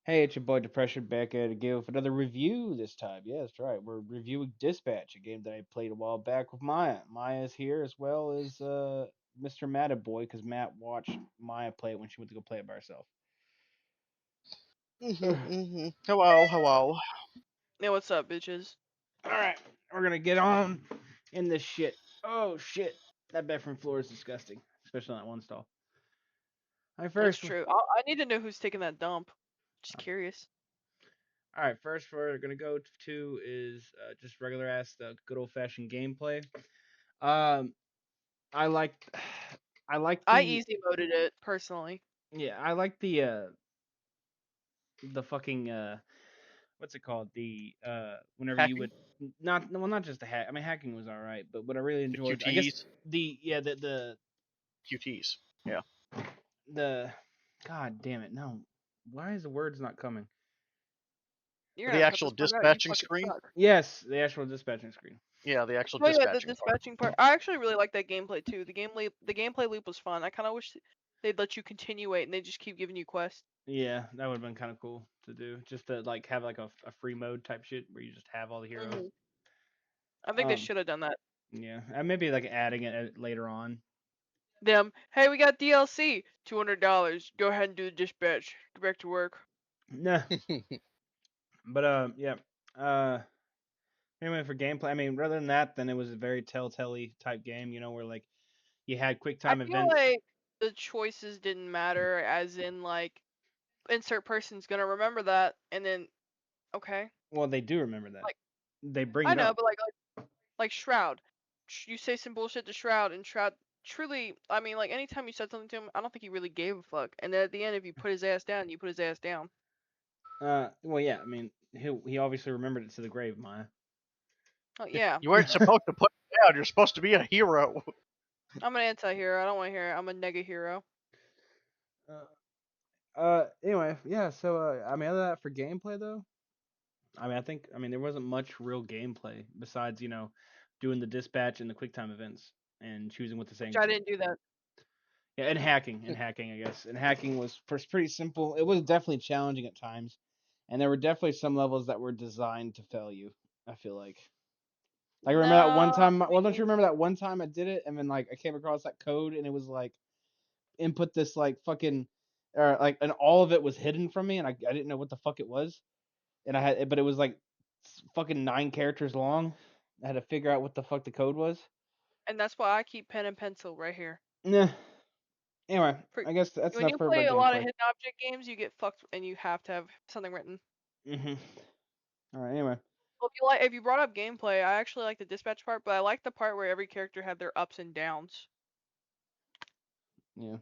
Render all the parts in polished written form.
Hey, it's your boy Depression back at it again with another review this time. Yeah, that's right. We're reviewing Dispatch, a game that I played a while back with Maya. Maya's here as well as Mr. Boy, because Matt watched Maya play it when she went to go play it by herself. Hello, hello. Yeah, what's up, bitches? Alright, we're gonna get on in this shit. Oh shit. That bedroom floor is disgusting. Especially on that one stall. Alright, That's first true. I need to know who's taking that dump. Just curious. Alright, first we're gonna go to is just regular ass good old fashioned gameplay. Um I like I like I the easy moded it personally. yeah, I like the fucking what's it called? The whenever you Hacking? would not just the hack. I mean hacking was all right, but what I really The enjoyed, I guess QTs? the yeah, QTs. Yeah. the god damn it. No. Why is the words not coming? You're The gonna cut actual this part out. You dispatching fucking screen? suck. Yes, the actual dispatching screen. Yeah, the actual Oh yeah, the dispatching part. dispatching part. I actually really like that gameplay too. The gameplay loop was fun. I kind of wish they'd let you continue it and they just keep giving you quests. Yeah, that would have been kind of cool to do. Just to like have like a free mode type shit where you just have all the heroes. hmm I think they Um should have done that. yeah, and maybe like adding it later on. Them. Hey, we got DLC. $200. Go ahead and do the dispatch. Go back to work. Nah, but yeah. Uh Anyway, for gameplay, I mean, rather than that, then it was a very telltale type game, where like you had quick I time feel events. like the choices didn't matter, as in like insert person's gonna remember that, and then okay, Well, they do remember that. like They bring I it know, up. but like Shroud, you say some bullshit to Shroud, and Shroud truly, I mean, like anytime you said something to him, I don't think he really gave a fuck. And then at the end, if you put his ass down, you put his ass down. Well, yeah, I mean, he obviously remembered it to the grave, Maya. Oh yeah, You weren't supposed to put it down. You're supposed to be a hero. I'm an anti-hero. I don't want to hear it. I'm a nega hero. Anyway, yeah. So, I mean, other than that, for gameplay though, I mean, I mean, there wasn't much real gameplay besides, doing the dispatch and the quick time events and choosing what to say. Which I didn't do that. Yeah, and hacking, I guess. And hacking was first pretty simple. It was definitely challenging at times, and there were definitely some levels that were designed to fail you. I feel like. Like remember that one No, time? I Well, don't you mean, remember that one time I did it, and then like I came across that code, and it was like input this like fucking, or like, and all of it was hidden from me, and I didn't know what the fuck it was, and but it was like fucking 9 characters long. I had to figure out what the fuck the code was. and that's why I keep pen and pencil right here. Nah. Anyway, For, I guess that's when enough you for play about a lot of gameplay. hidden object games, you get fucked, and you have to have something written. Mhm. All right. Anyway. Well, if you brought up gameplay, I actually like the dispatch part, but I like the part where every character had their ups and downs. Yeah.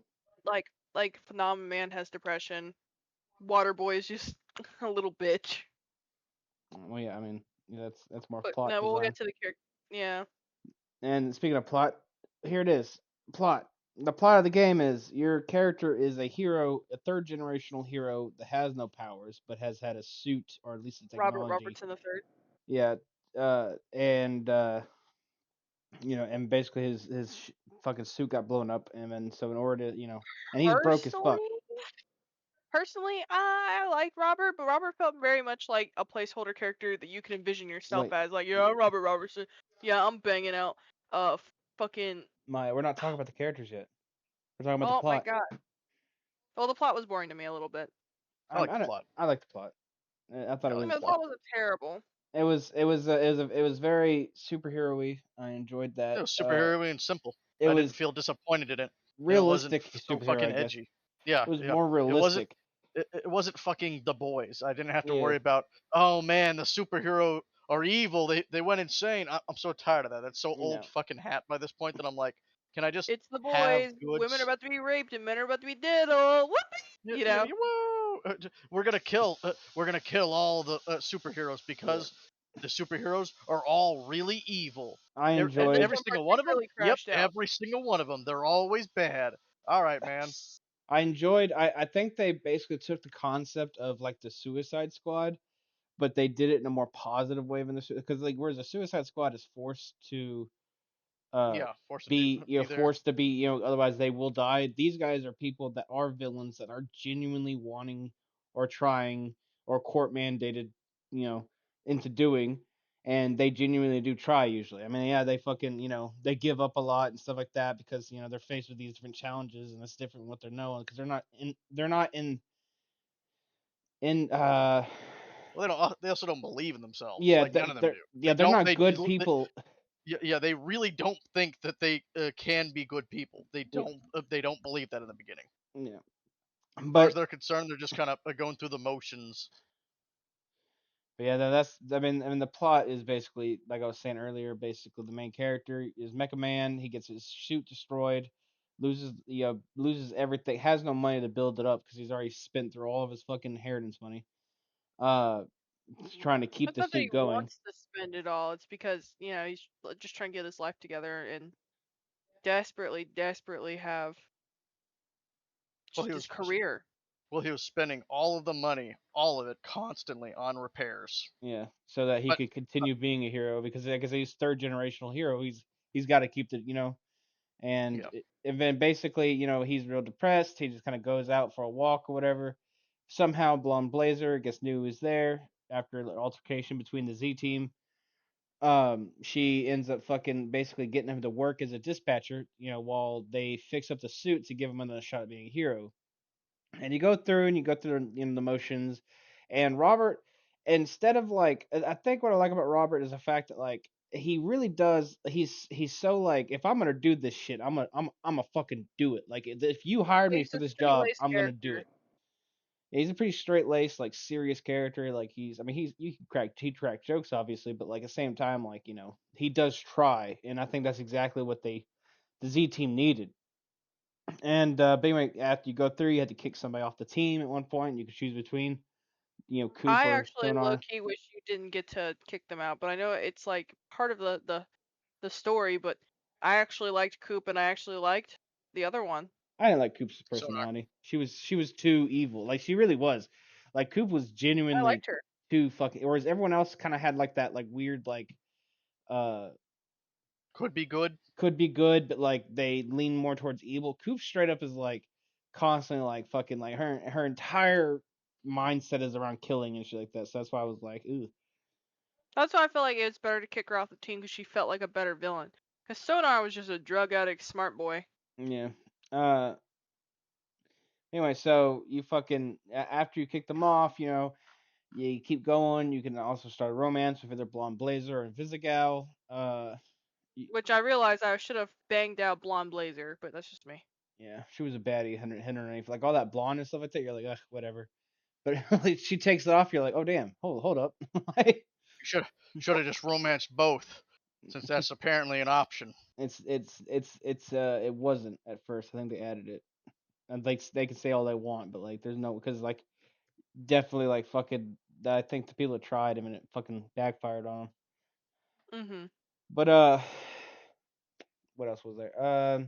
Like Phenomenon Man has depression. Waterboy is just a little bitch. Well, yeah. I mean, yeah, that's more But plot no, we'll design. get to the character. Yeah. And speaking of plot, here it is. Plot. The plot of the game is your character is a hero, a third generational hero that has no powers, but has had a suit or at least a Robert technology. Robertson the third. Yeah. And and basically his fucking suit got blown up, and then so in order to and he's broke as fuck. Personally, I like Robert, but Robert felt very much like a placeholder character that you can envision yourself Wait, as. Like, yeah, I'm Robert Robertson. Yeah, I'm banging out fucking. Maya, we're not talking about the characters yet. We're talking about the Oh my plot. god. Well, the plot was boring to me a little bit. I like the I, plot. I like the plot. I thought I it I like mean, the the was plot plot. wasn't terrible. it was very superhero-y. I enjoyed It that. was superhero and simple. It I didn't was feel disappointed in it, and it wasn't realistic so superhero, fucking I guess. edgy. Yeah, It was yeah. more It wasn't. realistic. It wasn't fucking The Boys. I didn't have to Yeah, worry about. Oh man, the superhero are evil. They went insane. I'm so tired of that. That's so old no. fucking hat by this point that I'm like, can I just It's the have boys. good? Women are about to be raped and men are about to be diddled. Whoopee! Yeah, You yeah, know. yeah, woo! We're gonna kill all the superheroes Yeah. because the superheroes are all really evil. I And this enjoyed Every one single one of them. particularly Yep, crashed out. every single one of them. They're always bad. All right, man. I think they basically took the concept of like the Suicide Squad, but they did it in a more positive way than the because like whereas the Suicide Squad is forced to uh Yeah, forced to be be there. forced to be otherwise they will die. These guys are people that are villains that are genuinely wanting or trying or court mandated, you know, into doing. And they genuinely do try usually. I mean, yeah, they fucking, they give up a lot and stuff like that because, they're faced with these different challenges and it's different what they're knowing because they're not in Well, they don't. They also don't believe in themselves. yeah, Like none of them do. they're not good They people. yeah, yeah, they really don't think that they can be good people. They Yeah, don't. They don't believe that in the beginning. yeah. As far as But they're concerned, they're just kind of going through the motions. But yeah, that's I mean the plot is basically like I was saying earlier. Basically, the main character is Mecha Man. He gets his suit destroyed, loses everything, has no money to build it up because he's already spent through all of his fucking inheritance money. Uh, trying to keep It's the not that he suit going. wants to spend it all. It's because he's just trying to get his life together and desperately, desperately have Well, just his career. he was spending all of the money, all of it, constantly on repairs. Yeah, so that he But could continue being a hero because he's third generational hero. He's got to keep the. And yeah, and then basically, he's real depressed. He just kind of goes out for a walk or whatever. Somehow, Blonde Blazer gets news there after an altercation between the Z team. She ends up fucking basically getting him to work as a dispatcher, while they fix up the suit to give him another shot at being a hero. And you go through the motions, and Robert, instead of like, I think what I like about Robert is the fact that like he really does. He's so like, if I'm gonna do this shit, I'm gonna fucking do it. Like if you hired me He's for a this straight job, laced I'm gonna do character. it. He's a pretty straight laced, like serious character. Like I mean, he crack jokes obviously, but like at the same time, like he does try, and I think that's exactly what the Z team needed. And but anyway, after you go through, you had to kick somebody off the team at one point. You could choose between Coop I or actually low Sonar. key wish you didn't get to kick them out, but I know it's like part of the story. But I actually liked Coop, and I actually liked the other one. I didn't like Coop's so personality. She was too evil. Like she really was. Like Coop was I genuinely liked her. too fucking. Whereas everyone else kind of had like that like weird like uh could be good. could be good, but like they lean more towards evil. Coop straight up is like constantly like fucking like her entire mindset is around killing and shit like that. So that's why I was like, ooh, That's why I felt like it was better to kick her off the team because she felt like a better villain. Because Sonar was just a drug addict, smart boy. yeah. Uh, anyway, so you fucking after you kick them off, you keep going. You can also start a romance with either Blonde Blazer or Visigal. Which I realized I should have banged out Blonde Blazer, but that's just me. Yeah, she was a baddie, 100 like all that blonde and stuff like that. You're like, ugh, whatever. But like, she takes it off. You're like, oh damn, hold up. Like, You should have just romanced both, since that's apparently an option. it wasn't at first. I think they added it, and like they can say all they want, but like there's no because like definitely like fucking. I think the people that tried him and it fucking backfired on them. Mhm. But what else was there?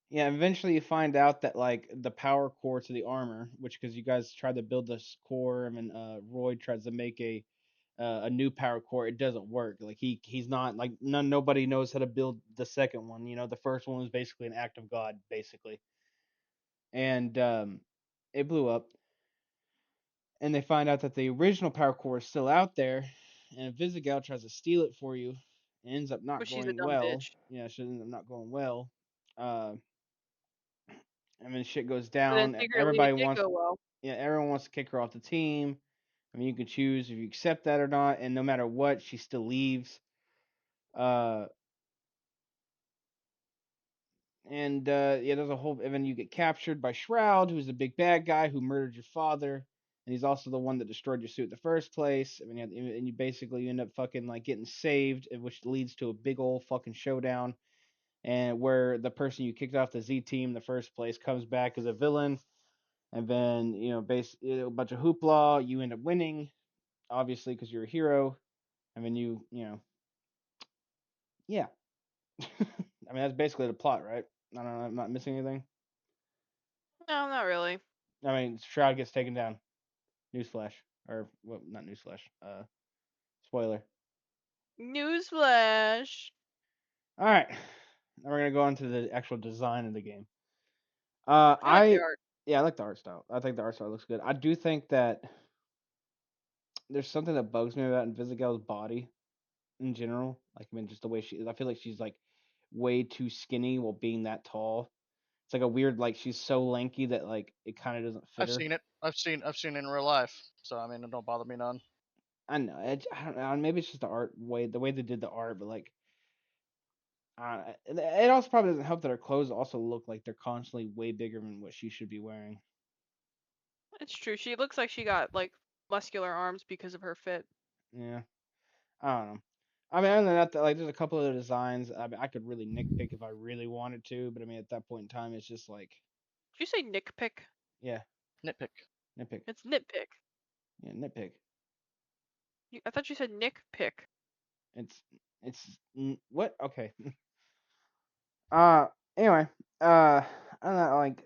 Yeah, eventually you find out that like the power core to the armor, which because you guys tried to build this core, and Roy tries to make a new power core, it doesn't work. Like he's not like nobody knows how to build the second one. The first one was basically an act of God, basically, and it blew up. And they find out that the original power core is still out there, and Visigal tries to steal it for you. It ends up not But she's a going dumb well. bitch. Yeah, it ends up not going well. Uh, and then shit goes But then down. secretly it did go well. Yeah, everyone wants to kick her off the team. I mean, you can choose if you accept that or not, and no matter what, she still leaves. Uh, yeah, there's a whole. And then you get captured by Shroud, who's the big bad guy who murdered your father, and he's also the one that destroyed your suit in the first place. I mean, and you basically end up fucking like getting saved, which leads to a big old fucking showdown, and where the person you kicked off the Z team in the first place comes back as a villain, and then a bunch of hoopla. You end up winning, obviously, because you're a hero. I mean, yeah. I mean, that's basically the plot, right? I don't know. I'm not missing anything. No, not really. I mean, Shroud gets taken down. Newsflash, or well, not newsflash. Spoiler. Newsflash. All right. Now we're gonna go on to the actual design of the game. I like the I art. Yeah, I like the art style. I think the art style looks good. I do think that there's something that bugs me about Invisigel's body in general. Like, I mean, just the way she. I feel like she's like way too skinny while being that tall. It's like a weird, like she's so lanky that like it kind of doesn't fit I've her. seen it. I've seen it in real life. So I mean, it don't bother me none. I know. I don't know. Maybe it's just the art way, the way they did the art, but like, it also probably doesn't help that her clothes also look like they're constantly way bigger than what she should be wearing. It's true. She looks like she got like muscular arms because of her fit. Yeah, I don't know. I mean, other than that, like, there's a couple of the designs. I mean, I could really nitpick if I really wanted to, but I mean, at that point in time, it's just like, Did you say nitpick? yeah, Nitpick. nitpick. It's nitpick. Yeah, nitpick. I thought you said nickpick. It's what? Okay. Uh, anyway, I don't know, like,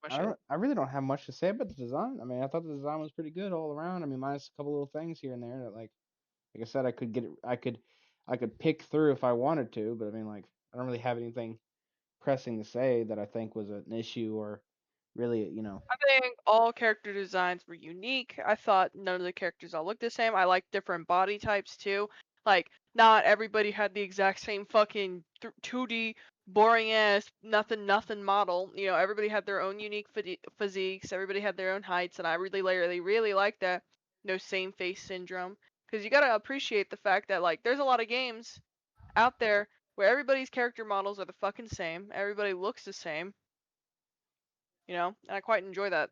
My shit. I really don't have much to say about the design. I mean, I thought the design was pretty good all around. I mean, minus a couple little things here and there that, like I said, I could get it. I could pick through if I wanted to, but I mean, like, I don't really have anything pressing to say that I think was an issue or really, you know. I think all character designs were unique. I thought none of the characters all looked the same. I liked different body types too. Like, not everybody had the exact same fucking 2D boring ass nothing model. You know, everybody had their own unique physiques. Everybody had their own heights, and I really like that. No same face syndrome. Because you gotta appreciate the fact that like there's a lot of games out there where everybody's character models are the fucking same. Everybody looks the same. You know, and I quite enjoy that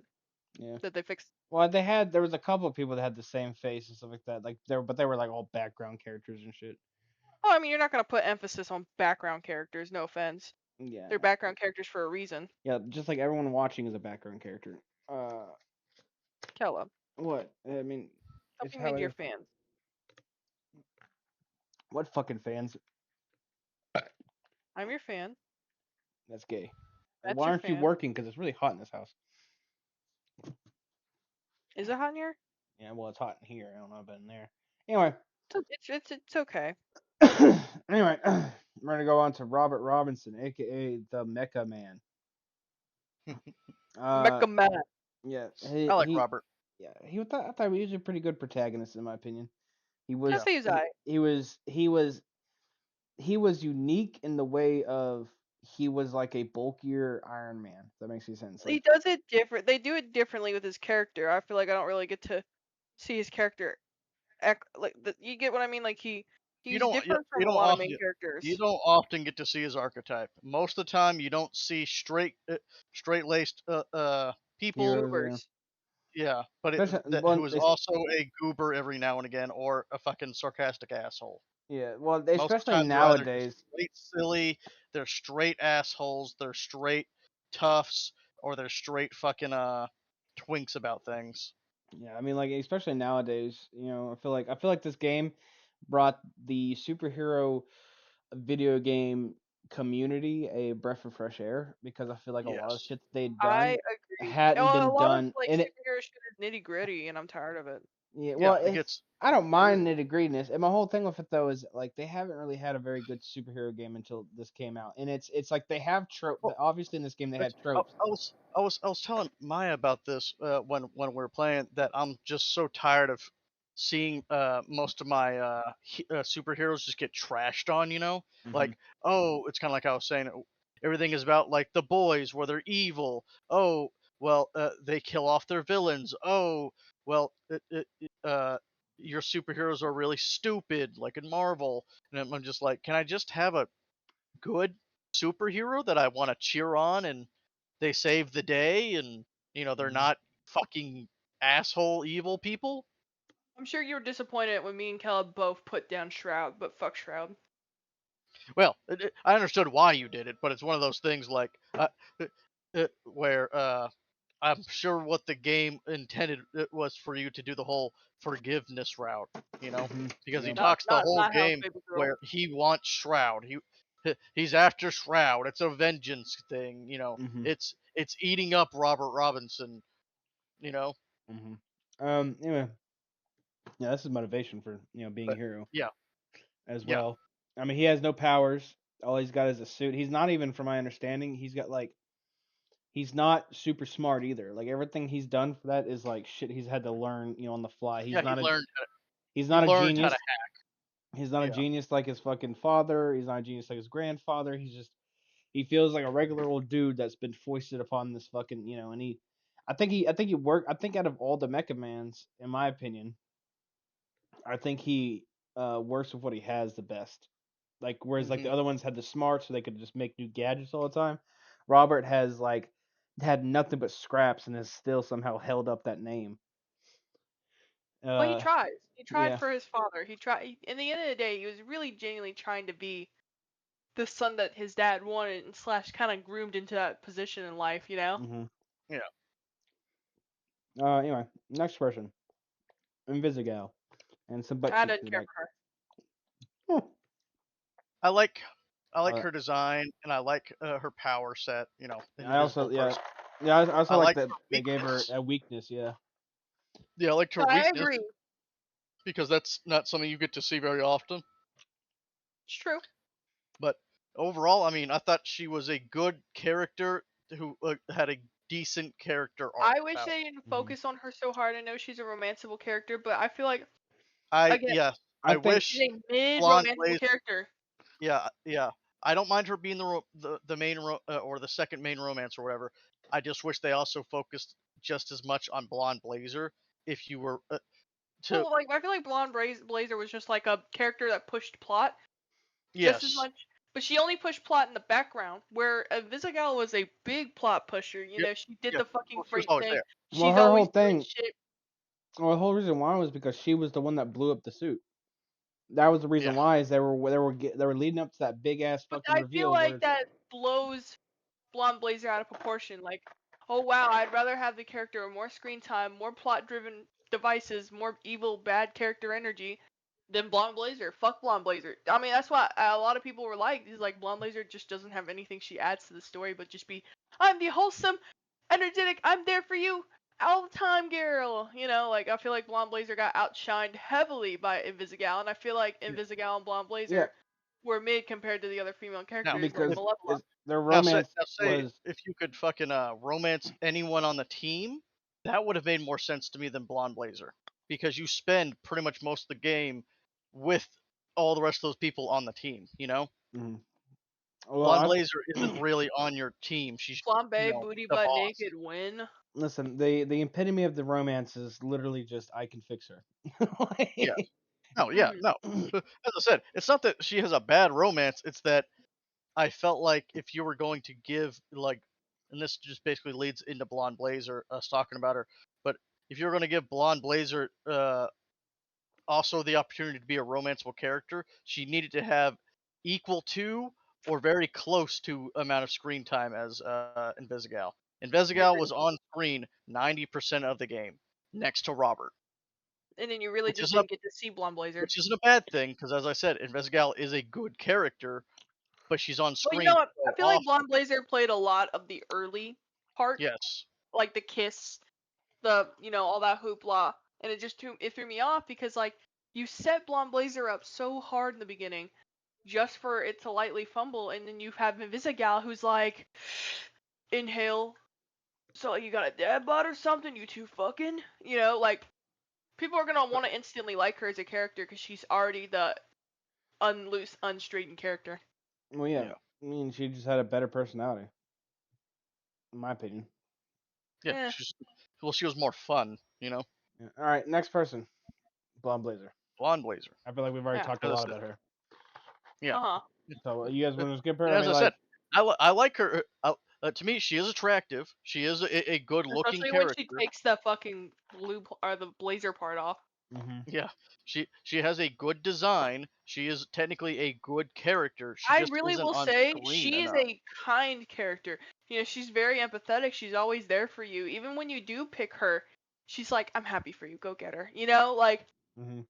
Yeah. they fixed. Well, there was a couple of people that had the same face and stuff like that. Like, but they were like all background characters and shit. Oh, I mean, you're not gonna put emphasis on background characters. No offense, Yeah, they're background characters for a reason. yeah. Just like everyone watching is a background character. Kella, What? I mean, stop it's being mean how to it your is. fans. What fucking fans? I'm your fan. That's gay. That's Why your aren't you fan. working? Because it's really hot in this house. Is it hot in here? Yeah, well, it's hot in here. I don't know about in there. Anyway, It's okay. anyway, we're gonna go on to Robert Robinson, aka the Mecha Man. Uh, Mecha Man. yeah, I like Robert. yeah, I thought he was a pretty good protagonist in my opinion. He I Yeah. was, say he's alright. he was unique in the way of he was like a bulkier Iron Man. If that makes any sense. He Like, does it different. They do it differently with his character. I feel like I don't really get to see his character act like you get what I mean. Like You he's don't you, different you from a don't lot of often main you characters. don't often get to see his archetype. Most of the time, you don't see straight laced people. heroes, yeah. Goobers. Yeah, but Especially, that well, who is also a goober every now and again, or a fucking sarcastic asshole. yeah, well, Most of the especially time, they're either just nowadays. straight silly, they're straight assholes, they're straight toughs, or they're straight fucking twinks about things. Yeah, I mean, like, especially nowadays, I feel like this game brought the superhero video game community a breath of fresh air because I feel like a lot of Yes. shit that they'd I done agree. hadn't Well, a been lot of done, like and it. superhero shit is nitty gritty, and I'm tired of it. Yeah, well, Yeah, it it's. gets I don't mind weird. nitty grittiness, and my whole thing with it though is like they haven't really had a very good superhero game until this came out, and it's like they have trope. Well, Obviously, in this game they It's, had tropes. I was telling Maya about this when we were playing that I'm just so tired of seeing most of my superheroes just get trashed on. Hmm. Like, oh, it's kind of like I was saying. Everything is about like the boys where they're evil. Oh, well, they kill off their villains. Oh, well, your superheroes are really stupid, like in Marvel. And I'm just like, can I just have a good superhero that I want to cheer on and they save the day and they're Hmm. not fucking asshole evil people. I'm sure you were disappointed when me and Caleb both put down Shroud, but fuck Shroud. Well, I understood why you did it, but it's one of those things like where I'm sure what the game intended was for you to do the whole forgiveness route, Hmm. because he Yeah. Not talks the not whole not House game Baby Girl. where he wants Shroud. He's after Shroud. It's a vengeance thing, Hmm. It's eating up Robert Robinson, you know. Hmm. Anyway, yeah, this is motivation for being a But hero yeah, as yeah. well. I mean, he has no powers. All he's got is a suit. He's not even, from my understanding, he's got like he's not super smart either. Like everything he's done for that is like shit he's had to learn, on the fly. Yeah, He's he not a learned how to. genius. He's not a Yeah, genius like his fucking father. He's not a genius like his grandfather. He feels like a regular old dude that's been foisted upon this fucking, and I think out of all the Mecha Mans, in my opinion, I think he works with what he has the best. Like whereas like hmm the other ones had the smarts so they could just make new gadgets all the time. Robert has like had nothing but scraps and has still somehow held up that name. Well, he Uh tries. He tried yeah. for his father. He tried. In the end of the day, he was really genuinely trying to be the son that his dad wanted and slash kind of groomed into that position in life. You know. Mhm. yeah. Anyway, next person. Invisigal and some butt I cheeks didn't in the care back. for her. Huh. I like I like Uh, her design, and I like her power set. I also Invisible yeah. person. Yeah, I also I like like that her they gave her weakness. a weakness, yeah. Yeah, I liked her No, I weakness agree. because that's not something you get to see very often. It's true. But overall, I mean, I thought she was a good character who had a decent character arc I wish about. they didn't Mhm. focus on her so hard. I know she's a romanceable character, but I feel like I again, Yes, I I think she's wish a mid Blonde romanceable Blaze. character. Yeah, yeah. I don't mind her being the main or the second main romance or whatever. I just wish they also focused just as much on Blonde Blazer. If you were to Well, like I feel like Blazer was just like a character that pushed plot just as Yes, much, but she only pushed plot in the background. Where Visigal was a big plot pusher. You yep, know, she did yeah. the fucking Well, she was freight always thing. there. well She's her whole always doing thing shit. well the whole reason why was because she was the one that blew up the suit. That was the Yeah, reason why is they were leading up to that big ass But fucking I feel reveal like where that blows Blonde Blazer out of proportion. Like, oh wow, I'd rather have the character with more screen time, more plot-driven devices, more evil, bad character energy than Blonde Blazer. Fuck Blonde Blazer. I mean, that's what a lot of people were like. Is like Blonde Blazer just doesn't have anything she adds to the story, but just be, I'm the wholesome, energetic, I'm there for you all the time, girl. You know, like I feel like Blonde Blazer got outshined heavily by Invisigal, and I feel like yeah. Invisigal and Blonde yeah Blazer were mid compared to the other female Now, characters like because if Malevola. their romance now say was if you could fucking romance anyone on the team, that would have made more sense to me than Blonde Blazer because you spend pretty much most of the game with all the rest of those people on the team. mhm. Well Blonde I Blazer isn't really on your team. She's Flambe, booty the butt boss. naked, win. listen, the epitome of the romance is literally just I can fix her. Yeah. Like, No, yeah, Mhm. no. As I said, it's not that she has a bad romance. It's that I felt like if you were going to give and this just basically leads into Blonde Blazer, us talking about her, but if you were going to give Blonde Blazer also the opportunity to be a romanceable character, she needed to have equal to or very close to amount of screen time as Invisigal. Invisigal was on screen 90% of the game, next to Robert, And then you really which just isn't a didn't get to see Blonde Blazer. which isn't a bad thing because, as I said, Invisigal is a good character, but she's on Well, you know screen what? I so feel like often. Blonde Blazer played a lot of the early part, Yes. like the kiss, all that hoopla, and it threw me off because like you set Blonde Blazer up so hard in the beginning just for it to lightly fumble, and then you have Invisigal who's like, inhale. So like, you got a dad bod or something? You two fucking? Like people are gonna want to instantly like her as a character because she's already the unloose, unstraightened character. well, yeah. Yeah. I mean, she just had a better personality, in my opinion. Yeah. Yeah. She was more fun. Yeah. All right, next person, Blonde Blazer. Blonde Blazer. I feel like we've already Yeah. talked a As I lot said, about her. yeah. Uh huh. So you guys want to skip her? And I as mean, I said, like, I like her. To me, she is attractive. She is a good looking Especially when she character. takes the fucking or the blazer part off. hmm Yeah, she has a good design. She is technically a good character. She I just really isn't will on say screen she is enough. a kind character. She's very empathetic. She's always there for you. Even when you do pick her, she's like, "I'm happy for you. Go get her." Like hmm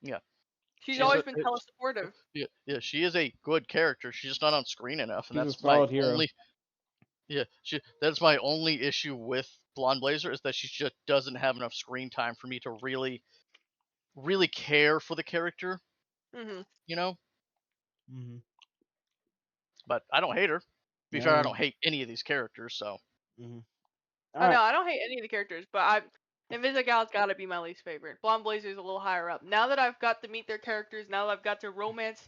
Yeah, she's she's always a been hella supportive. yeah. She is a good character. She's just not on screen enough, and she's a that's my solid hero. only that's my only issue with Blonde Blazer is that she just doesn't have enough screen time for me to really care for the character. Hmm. You know, hmm but I don't hate her. be fair, I Yeah. don't hate any of these characters, so Mm-hmm. All Oh no, right. I don't hate any of the characters, but Invisigal's gotta be my least favorite. Blonde Blazer's a little higher up. Now that I've got to meet their characters, now that I've got to romance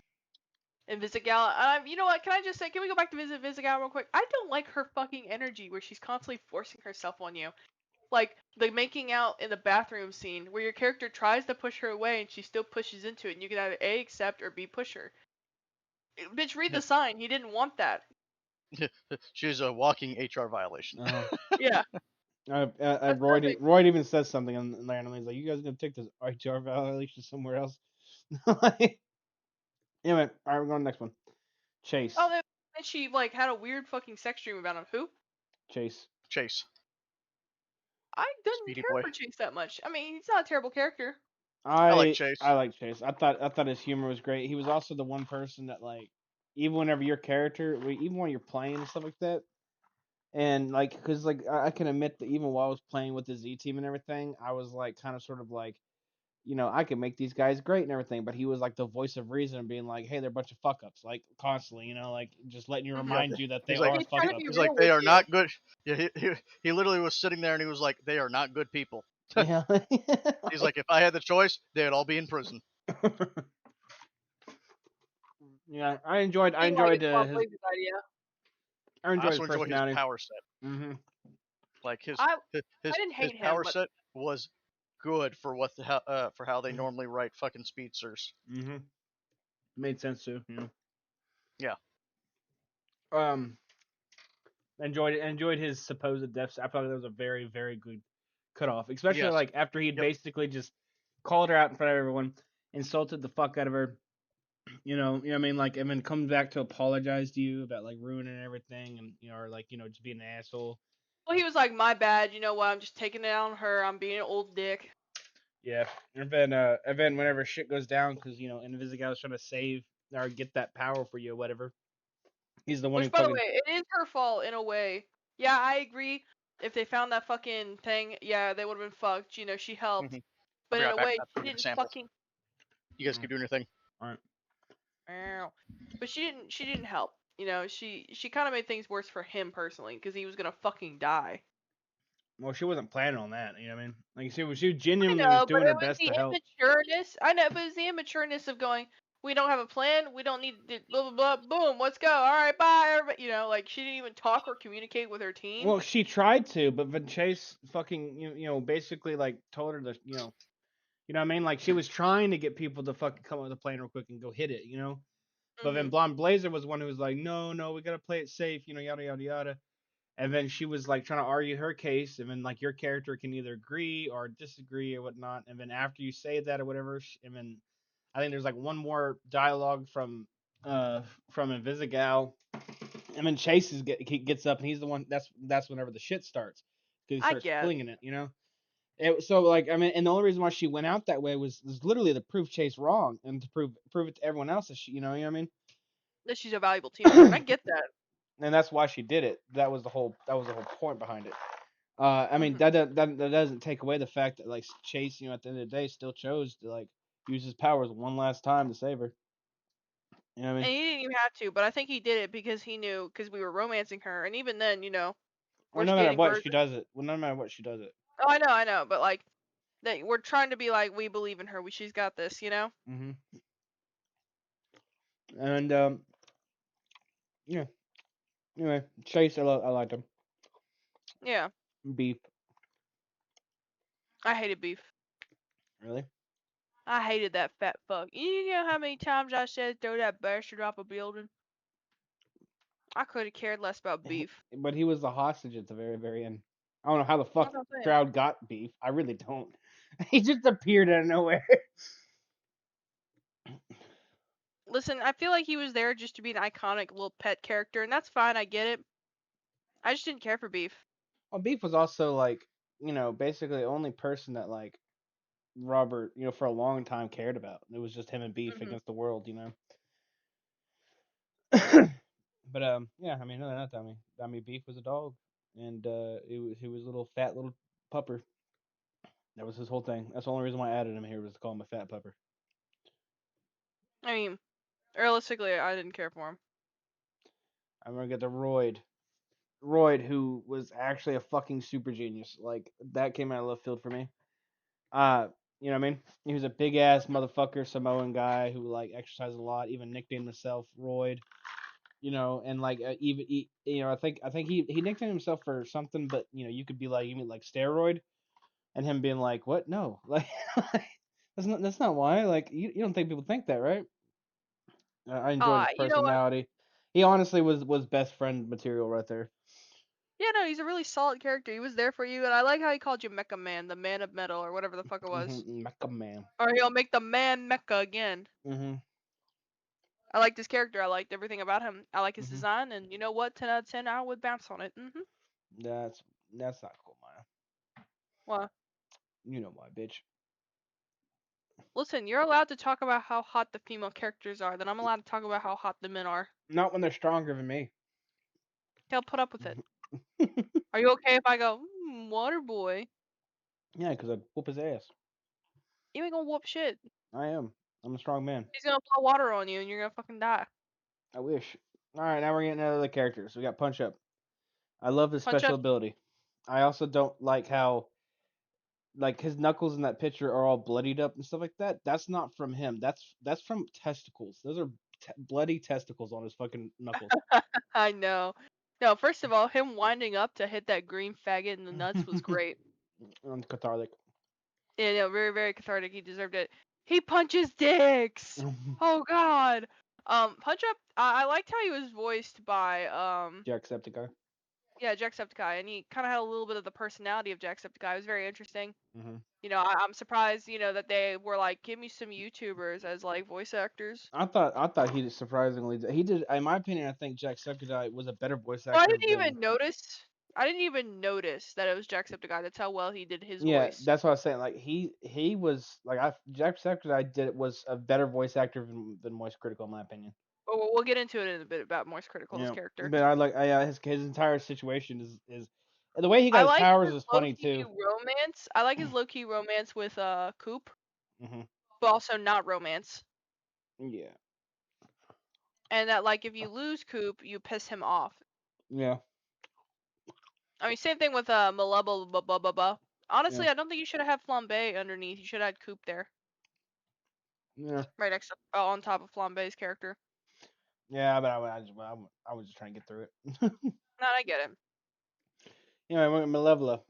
Invisigal, you know what? Can I just say, can we go back to visit Invisigal real quick? I don't like her fucking energy where she's constantly forcing herself on you. Like the making out in the bathroom scene where your character tries to push her away and she still pushes into it, and you can either A, accept, or B, push her. Bitch, read the sign. He didn't want that. she's a walking HR violation. Uh-huh. Yeah, that's Roy, perfect. Roy even says something on there, and he's like, "You guys gonna take this HR violation somewhere else?" Like, anyway, all right, we're going to the next one. Chase. Oh, then she like had a weird fucking sex dream about him. Who? Chase. Chase, I didn't Speedy care Boy. for Chase that much. I mean, he's not a terrible character. I like I Chase. like Chase. I thought his humor was great. He was also the one person that like, even whenever your character, even when you're playing and stuff like that, and like, cause like I can admit that even while I was playing with the Z team and everything, I was like kind of sort of like, I can make these guys great and everything, but he was like the voice of reason, being like, hey, they're a bunch of fuck ups, like constantly, like just letting you Yeah, remind you that they he's like are He's fuck trying to be ups. he's like real they with are you. not good. Yeah, he literally was sitting there and he was like, they are not good people. Yeah. He's like, if I had the choice, they'd all be in prison. Yeah, I enjoyed It's Bob his Blaze's idea. I I enjoyed his also enjoy his personality. power set. Hmm. Like I his I his, didn't his hate him, power but set was good for for how they normally write fucking speedsters. Hmm. Made sense too. Yeah. Um, enjoyed his supposed deaths. I thought that was a very very good cutoff, especially Yes. like after he'd Yep. basically just called her out in front of everyone, insulted the fuck out of her. What I mean, like, and then comes back to apologize to you about like ruining everything, and or like just being an asshole. well, he was like, "My bad. You know what? I'm just taking it out on her. I'm being an old dick." Yeah, and then whenever shit goes down, because Invisigal's trying to save or get that power for you or whatever, he's the one who Which, by the fucking. way, it is her fault in a way. Yeah, I agree. If they found that fucking thing, yeah, they would have been fucked. You know, she helped, Hmm. I'll but be in right a back. way, I have she to get a didn't sample. fucking. You guys keep doing your thing. All right. Ow. But she didn't. She didn't help. You know, she kind of made things worse for him personally because he was gonna fucking die. Well, she wasn't planning on that. You know what I mean? Like she I genuinely was know, but doing it her was best the to help. immatureness. I know, but it's the immatureness of going. We don't have a plan. We don't need to blah blah blah. Boom. Let's go. All right. Bye. Everybody. You know, like she didn't even talk or communicate with her team. Well, she tried to, but then Chase fucking basically like told her to what I mean? Like she was trying to get people to fucking come up with a plan real quick and go hit it. But then Hmm. Blonde Blazer was one who was like, no, no, we gotta play it safe, yada yada yada. And then she was like trying to argue her case, and then like your character can either agree or disagree or whatnot. And then after you say that or whatever, and then I think there's like one more dialogue uh from Invisigal, and then Chase he gets up and he's the one that's whenever the shit starts because he I starts guess. flinging it. So like I mean, and the only reason why she went out that way was literally to prove Chase wrong and to prove it to everyone else that you know what I mean. That she's a valuable team member, and I get that. And that's why she did it. That was the whole point behind it. I mean Hmm. that doesn't take away the fact that like Chase, at the end of the day, still chose to like use his powers one last time to save her. You know what I And mean? he didn't even have to, but I think he did it because he knew, because we were romancing her, and even then, Or worst no matter dating what, she version. does it. Well, no matter what, she does it. Oh, I know, but like that, we're trying to be like, we believe in her. She's got this. Hmm. And yeah. Anyway, Chase, I liked him. Yeah, Beef, I hated Beef. really. I hated that fat fuck. You know how many times I said throw that bastard off a building? I could have cared less about Beef. But he was the hostage at the very, very end. I don't know how the fuck That's what I'm saying. Shroud got Beef. I really don't. He just appeared out of nowhere. Listen, I feel like he was there just to be an iconic little pet character, and that's fine. I get it. I just didn't care for Beef. Well, Beef was also like, basically the only person that like Robert, for a long time cared about. It was just him and Beef Hmm. against the world. But yeah, I mean, other than that, I mean, Beef was a dog, and he was a little fat little pupper. That was his whole thing. That's the only reason why I added him here was to call him a fat pupper. I mean, realistically, I didn't care for him. I'm gonna get the Royd, who was actually a fucking super genius. Like that came out of left field for me. Uh, you know what I mean? He was a big ass motherfucker, Samoan guy who like exercised a lot, even nicknamed himself Royd. You know, and like even you know, I think he nicknamed himself for something, but you know, you could be like, you mean like steroid, and him being like, what? No, like that's not why. Like you don't think people think that, right? I enjoyed his You know what? personality. He honestly was best friend material right there. Yeah, no, he's a really solid character. He was there for you, and I like how he called you Mecha Man, the Man of Metal, or whatever the fuck it was. Mecha Man. Or he'll make the man mecha again. Mhm. I liked his character. I liked everything about him. I like his Mhm. design, and you know what? 10 out of 10, I would bounce on it. That's that's not cool, Maya. Well, You know why, bitch. listen, you're allowed to talk about how hot the female characters are, then I'm allowed to talk about how hot the men are. Not when they're stronger than me. He'll put up with it. Are you okay if I go, water boy? Yeah, because I'd whoop his ass. You ain't gonna whoop shit. I am. I'm a strong man. He's gonna blow water on you, and you're gonna fucking die. I wish. All right, now we're getting into the characters. We got Punch Up. I love his Punch special up. ability. I also don't like how like his knuckles in that picture are all bloodied up and stuff like that. That's not from him. That's from testicles. Those are bloody testicles on his fucking knuckles. I know. No, first of all, him winding up to hit that green faggot in the nuts was great. Cathartic. Yeah, no, very, very cathartic. He deserved it. He punches dicks. Oh God. Punch Up. I liked how he was voiced by Jacksepticeye. yeah, Jacksepticeye, and he kind of had a little bit of the personality of Jacksepticeye. It was very interesting. Hmm. I'm surprised, that they were like, give me some YouTubers as like voice actors. I thought he did surprisingly. He did, in my opinion. I think Jacksepticeye was a better voice Well, I actor didn't than. even notice. I didn't even notice that it was Jacksepticeye. That's how well he did his Yeah, voice. that's what I was saying. Like he was like Jacksepticeye did was a better voice actor than Moist Critical in my opinion. But we'll get into it in a bit about Moist Critical's Yeah, character. but I like his entire situation is and the way he got I his like powers his is low funny key too. romance. I like his low key romance with Coop, Hmm. but also not romance. Yeah, And that like if you lose Coop, you piss him off. yeah, I mean, same thing with Malubba. yeah, Honestly, I don't think you should have had Flambe underneath. You should have had Coop there, yeah, right next to, on top of Flambe's character. yeah. But I was just trying to get through it. No, I get it. Anyway, I went with Malevola.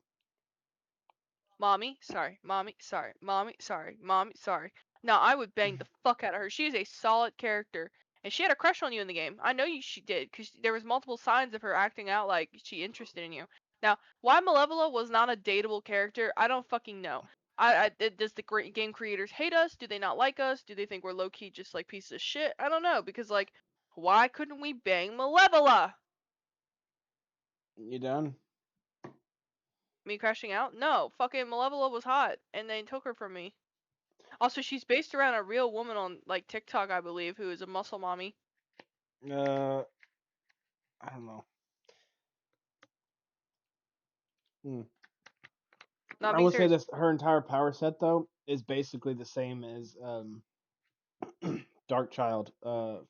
Mommy, sorry. Mommy, sorry. Mommy, sorry. Mommy, sorry. Now I would bang the fuck out of her. She is a solid character, and she had a crush on you in the game. I know she did, because there was multiple signs of her acting out like she interested in you. Now, why Malevola was not a dateable character, I don't fucking know. Does the game creators hate us? Do they not like us? Do they think we're low key just like pieces of shit? I don't know, because like, why couldn't we bang Malevola? You done? Me crashing out? No, fucking Malevola was hot, and they took her from me. Also, she's based around a real woman on like TikTok, I believe, who is a muscle mommy. Uh, I don't know. Hmm. Not I being will say serious. this: her entire power set though is basically the same as Dark Child,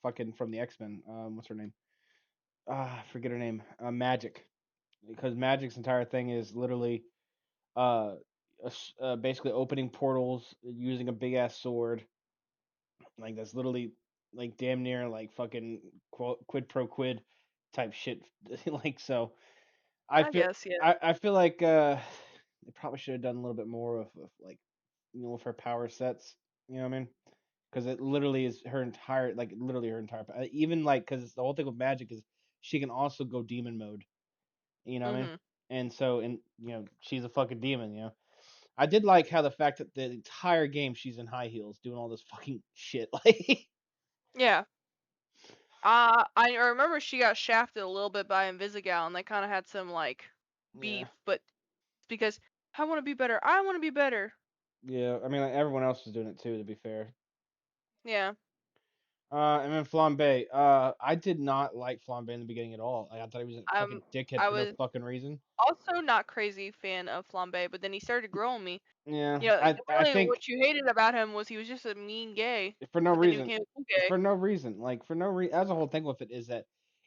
fucking from the X Men. What's her name? I forget her name. Magic, because Magic's entire thing is literally uh, basically opening portals using a big ass sword. Like that's literally like damn near like fucking quid pro quid type shit. Like so, I I feel guess, yeah. I feel like they probably should have done a little bit more of like with her power sets. You know what I mean? Because it literally is her entire like literally her entire even like because the whole thing with Magic is she can also go demon mode. You know what I mean? Mhm. And so and she's a fucking demon. I did like how the fact that the entire game she's in high heels doing all this fucking shit. Like Yeah. I remember she got shafted a little bit by Invisigal, and they kind of had some like yeah, beef, but it's because I want to be better. I want to be better. yeah. I mean like everyone else was doing it too. To be fair. Yeah. And then Flambe. I did not like Flambe in the beginning at all. Like, I thought he was a fucking dickhead I for no was fucking reason. also not crazy fan of Flambe, but then he started growing me. Yeah, I Really, think what you hated about him was he was just a mean gay, for no but then he reason, became a cool gay. for no reason, like for no reason. That's the whole thing with it is that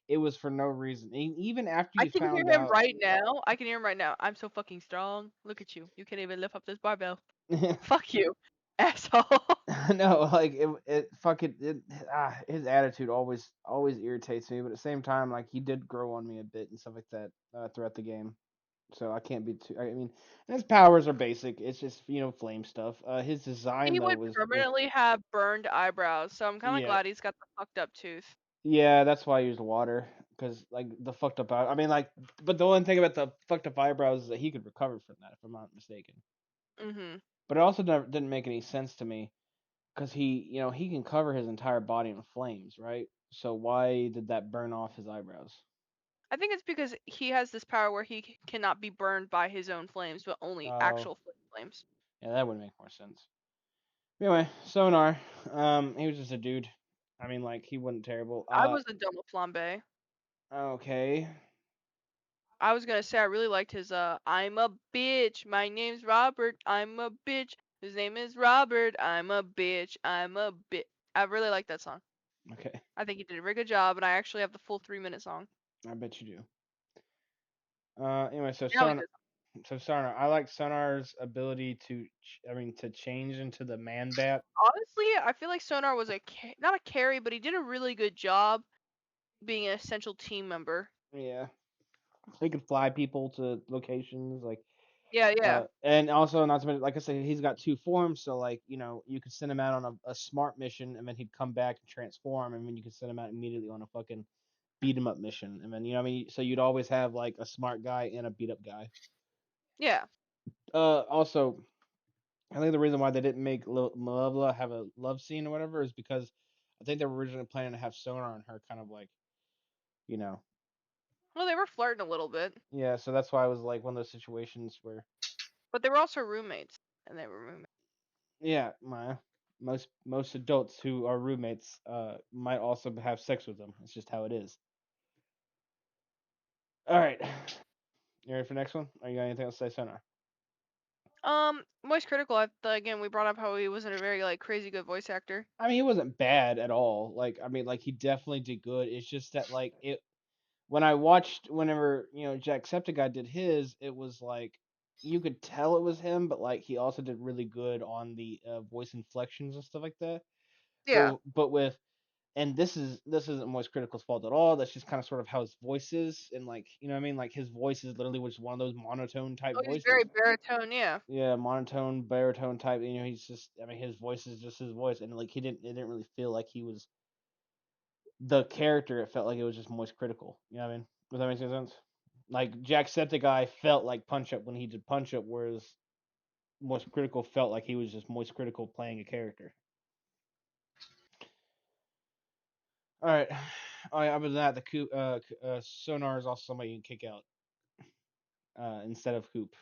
it was for no reason. Even after I you can hear found him out, right now. I can hear him right now. I'm so fucking strong. Look at you. You can't even lift up this barbell. Fuck you, asshole. no, like it fucking his attitude always irritates me. But at the same time, like he did grow on me a bit and stuff like that throughout the game. So I can't be too. I mean, his powers are basic. It's just flame stuff. His design He though would was permanently have burned eyebrows, so I'm kind of yeah. glad he's got the fucked up tooth. Yeah, that's why I used water, because like the fucked up I mean like, but the only thing about the fucked up eyebrows is that he could recover from that, if I'm not mistaken. Mhm. But it also never didn't make any sense to me, because he can cover his entire body in flames, right? So why did that burn off his eyebrows? I think it's because he has this power where he cannot be burned by his own flames, but only Oh, actual flames. yeah, that would make more sense. Anyway, Sonar, he was just a dude. I mean, like he wasn't terrible. I wasn't done with Flambe. Okay, I was gonna say I really liked his I'm a bitch. My name's Robert. I'm a bitch. His name is Robert. I'm a bitch. I'm a bitch. I really like that song. okay, I think he did a very good job, and I actually have the full 3 minute song. I bet you do. Anyway, so Now he Sonar, does. I like Sonar's ability to, I mean, to change into the man bat. Honestly, I feel like Sonar was not a carry, but he did a really good job being an essential team member. Yeah, he could fly people to locations, like, Yeah, yeah, and also not to mention, like I said, he's got two forms, so like you could send him out on a smart mission, and then he'd come back and transform, and then you could send him out immediately on a fucking beat him up mission, and then what I mean, so you'd always have like a smart guy and a beat up guy. yeah. Also, I think the reason why they didn't make Malevla have a love scene or whatever is because I think they were originally planning to have Sonar and her kind of like, you know, Well, they were flirting a little bit, yeah. So that's why it was like one of those situations where, but they were also roommates, and they were roommates. yeah, most adults who are roommates might also have sex with them. It's just how it is. All right, you ready for the next one? Are you got anything else to say, Sonar? Voice critical. Again, we brought up how he wasn't a very like crazy good voice actor. I mean, he wasn't bad at all. Like, I mean, like he definitely did good. It's just that like it when I watched whenever Jacksepticeye did his, it was like you could tell it was him, but like he also did really good on the voice inflections and stuff like that. Yeah. But with and this isn't Moist Critical's fault at all. That's just kind of sort of how his voice is, and like what I mean, like his voice is literally just one of those monotone type Oh, he's very voices. baritone. Yeah. Yeah, monotone, baritone type. He's just I mean his voice is just his voice, and like it didn't really feel like he was the character. It felt like it was just Moist Critical. You know what I mean? Does that make sense? Like Jacksepticeye felt like Punch Up when he did Punch Up, whereas Moist Critical felt like he was just Moist Critical playing a character. All right. Oh, yeah, other than that, the Sonar is also somebody you can kick out instead of Coop,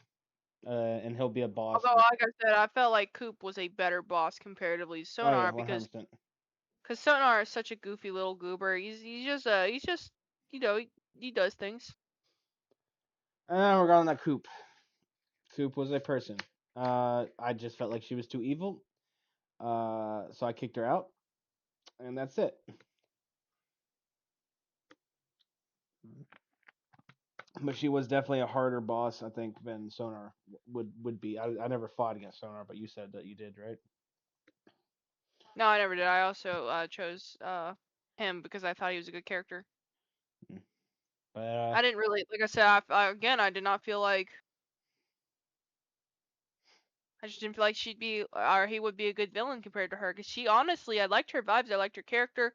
and he'll be a boss. Although, like I said, I felt like Coop was a better boss comparatively to Oh yeah, Sonar 100%. because Sonar is such a goofy little goober. He's just he does things. And regarding that Coop, Coop was a person. I just felt like she was too evil, so I kicked her out, and that's it. But she was definitely a harder boss, I think, than Sonar would be. I never fought against Sonar, but you said that you did, right? No, I never did. I also chose him because I thought he was a good character. Mm. But I didn't really, like I said, again, I did not feel like I just didn't feel like she'd be or he would be a good villain compared to her because she honestly, I liked her vibes, I liked her character.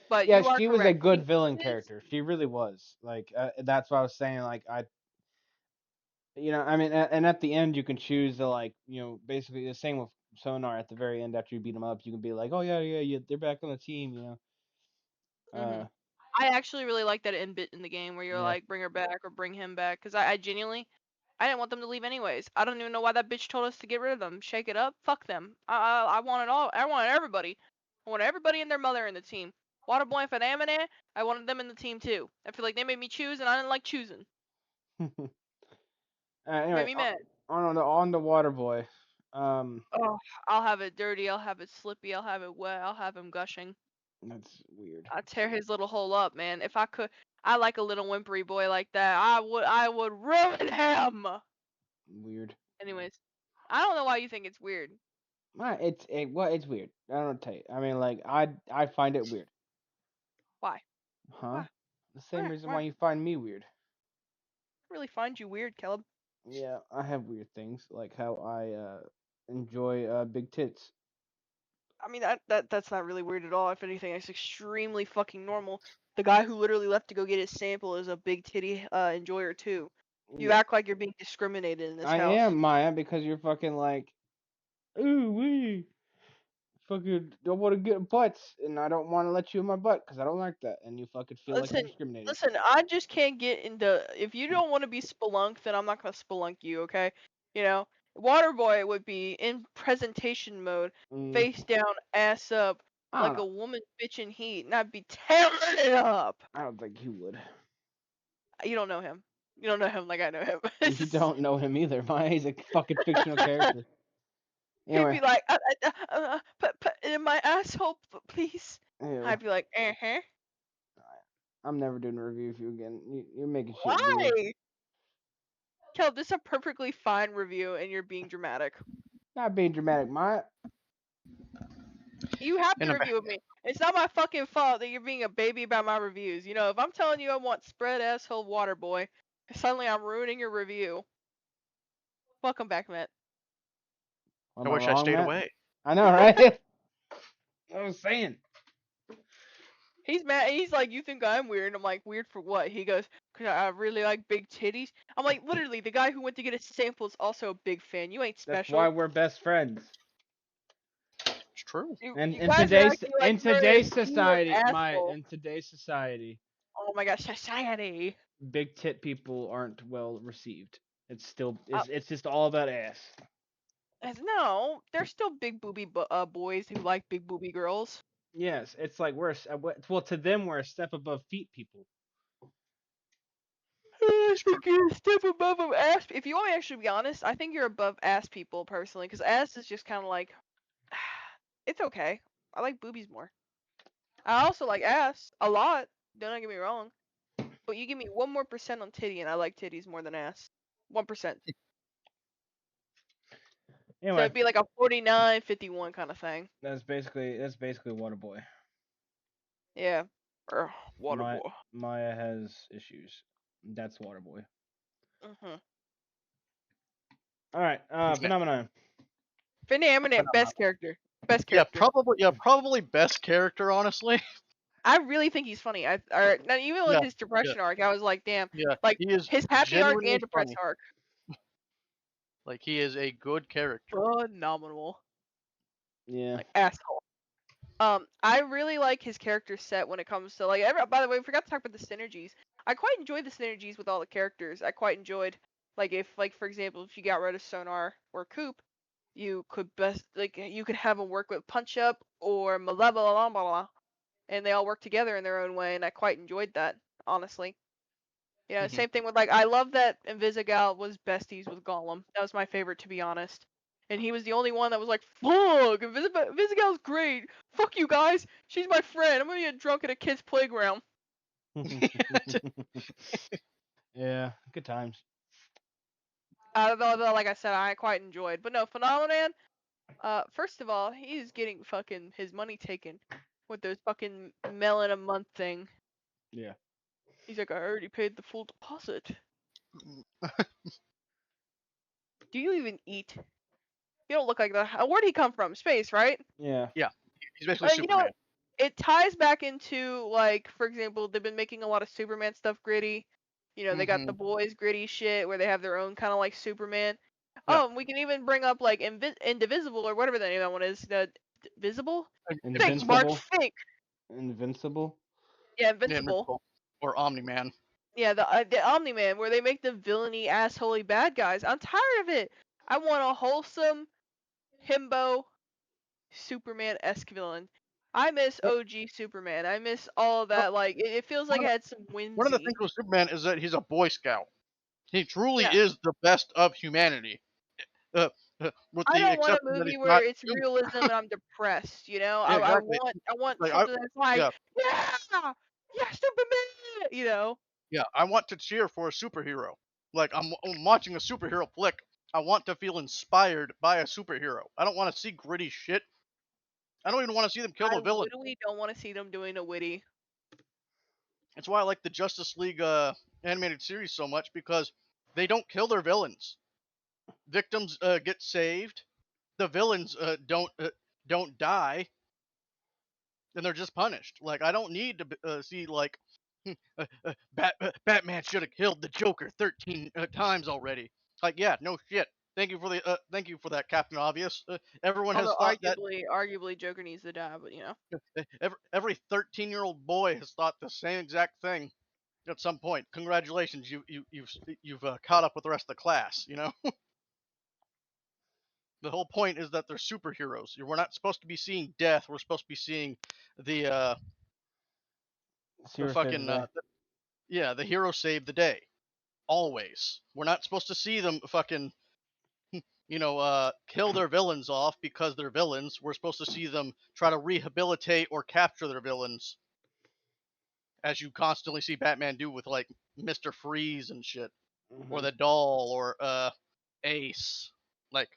But yeah, you are she was a correct. good He villain is. character. She really was. Like that's what I was saying. Like I mean, and at the end you can choose to like, basically the same with Sonar. At the very end, after you beat him up, you can be like, oh yeah, yeah, yeah, they're back on the team. Hmm. Uh, I actually really like that end bit in the game where you're yeah. like, bring her back or bring him back because I genuinely I didn't want them to leave anyways. I don't even know why that bitch told us to get rid of them. Shake it up. Fuck them. I want it all. I want everybody. I want everybody and their mother in the team. Waterboy and Fanamine, I wanted them in the team too. I feel like they made me choose and I didn't like choosing. Made Anyway, me mad. on the Water Boy. Um, Oh, I'll have it dirty. I'll have it slippy. I'll have it wet. I'll have him gushing. That's weird. I'd tear his little hole up, man. If I could, I like a little whimpery boy like that. I would ruin him. Weird. Anyways, I don't know why you think it's weird. It's weird. I don't know what to tell you. I mean, like I find it weird. Why? Huh? Why? The same reason Why? why you find me weird. I really find you weird, Caleb. Yeah, I have weird things like how I enjoy big tits. I mean that's not really weird at all. If anything, it's extremely fucking normal. The guy who literally left to go get his sample is a big titty enjoyer too. You Yeah, act like you're being discriminated in this I house. am Maya because you're fucking like, ooh wee, fucking don't want to get butts, and I don't want to let you in my butt because I don't like that, and you fucking feel like you're Listen, discriminating. listen. I just can't get into. If you don't want to be spelunked, then I'm not gonna spelunk you. Okay? You know, Waterboy would be in presentation mode, Mm, face down, ass up, I don't like know. a woman bitching heat, and I'd be tearing it up. I don't think you would. You don't know him. You don't know him like I know him. You don't know him either. Maya, he's a fucking fictional character. He'd Anyway, be like, put in my asshole, please. ew. I'd be like, uh-huh. I'm never doing a review of you again. You're making shit weird. Why? Kel, this is a perfectly fine review, and you're being dramatic. Not being dramatic, Maya. You have In to a review with me. It's not my fucking fault that you're being a baby about my reviews. You know, if I'm telling you I want spread asshole water boy, suddenly I'm ruining your review. Welcome back, Matt. Am I I wish I wrong, stayed Matt? away. I know, right? I was saying. He's mad. He's like, you think I'm weird? I'm like, weird for what? He goes, cause I really like big titties. I'm like, literally, the guy who went to get his sample is also a big fan. You ain't That's why special. we're best friends. It's true. And You guys are acting like in you're in a today's sea of society, asshole. in today's society, Oh my gosh, society. big tit people aren't well received. Uh, It's just all about ass. no, there's still big booby boys who like big booby girls. Yes, it's like well to them we're a step above feet people. I It's true. think you're a step above of ass. If you want me to actually be honest, I think you're above ass people personally, because ass is just kind of like, it's okay. I like boobies more. I also like ass a lot. Don't get me wrong. But you give me 1 more% on titty, and I like titties more than ass. 1%. So Anyway, it'd be like a 49-51 kind of thing. that's basically Waterboy. Yeah. Water My boy. Maya has issues. That's Waterboy. Mhm. All right, Yeah, phenomenon. Finny Eminent, phenomenal. best character. Best Yeah, character. probably best character, honestly. I really think he's funny. Or not even with Yeah, his yeah, depression arc, I was like, damn, yeah. like He is his happy arc and genuinely depressed funny. arc, Like he is a good character. phenomenal. Yeah. Like asshole. I really like his character set when it comes to like. By the way, we forgot to talk about the synergies. I quite enjoyed the synergies with all the characters. I quite enjoyed like if like for example if you got rid of Sonar or Coop, you could best like you could have them work with Punch Up or Malevolent, and they all work together in their own way, and I quite enjoyed that honestly. Yeah, Hmm. same thing with like I love that Invisigal was besties with Gollum. That was my favorite to be honest. And he was the only one that was like, "Fuck, Invisigal's great. Fuck you guys. She's my friend. I'm gonna get drunk at a kid's playground." Yeah, good times. Like I said, I quite enjoyed. But no, Phenomenon. First of all, he's getting fucking his money taken with those fucking melon a month thing. Yeah. He's like, I already paid the full deposit. Do you even eat? You don't look like that. Where'd he come from? Space, right? Yeah. Yeah, he's basically You know, Superman. it ties back into like, for example, they've been making a lot of Superman stuff gritty. You know, they got the Hmm. boys gritty shit where they have their own kind of like Superman. Yeah, Oh, and we can even bring up like Indivisible or whatever the name of that one is. The Visible? Think, Mark. Invincible. Think. Invincible. Yeah, yeah, Invincible. Invincible. Or Omni Man. Yeah, the Omni Man, where they make the villainy assholey bad guys. I'm tired of it. I want a wholesome himbo Superman-esque villain. I miss OG Superman. I miss all of that. Like it feels like One it of had some one of the whimsy. things with Superman is that he's a Boy Scout. He truly Yeah. is the best of humanity. Uh, with I the don't want a exception that he's movie where not it's human. realism and I'm depressed, you know? Yeah, I exactly. want I want Like something that's like, yeah, yeah, yeah, Superman, you know? yeah. I want to cheer for a superhero. Like I'm watching a superhero flick. I want to feel inspired by a superhero. I don't want to see gritty shit. I don't even want to see them kill I the villain. literally don't want to see them doing a witty. That's why I like the Justice League animated series so much because they don't kill their villains. Victims get saved. The villains don't die, and they're just punished. Like I don't need to see like Batman should have killed the Joker 13 times already. Like yeah, no shit. Thank you for that, Captain Obvious. Everyone has Although thought that arguably Joker needs to die, but you know. every 13-year-old boy has thought the same exact thing at some point. Congratulations, you've caught up with the rest of the class. You know, the whole point is that they're superheroes. We're not supposed to be seeing death. We're supposed to be seeing the the Zero save the fucking day. yeah, the hero save the day. Always. We're not supposed to see them fucking kill their villains off because they're villains. We're supposed to see them try to rehabilitate or capture their villains, as you constantly see Batman do with like Mister Freeze and shit, or Hmm. the Doll, or Ace. Like,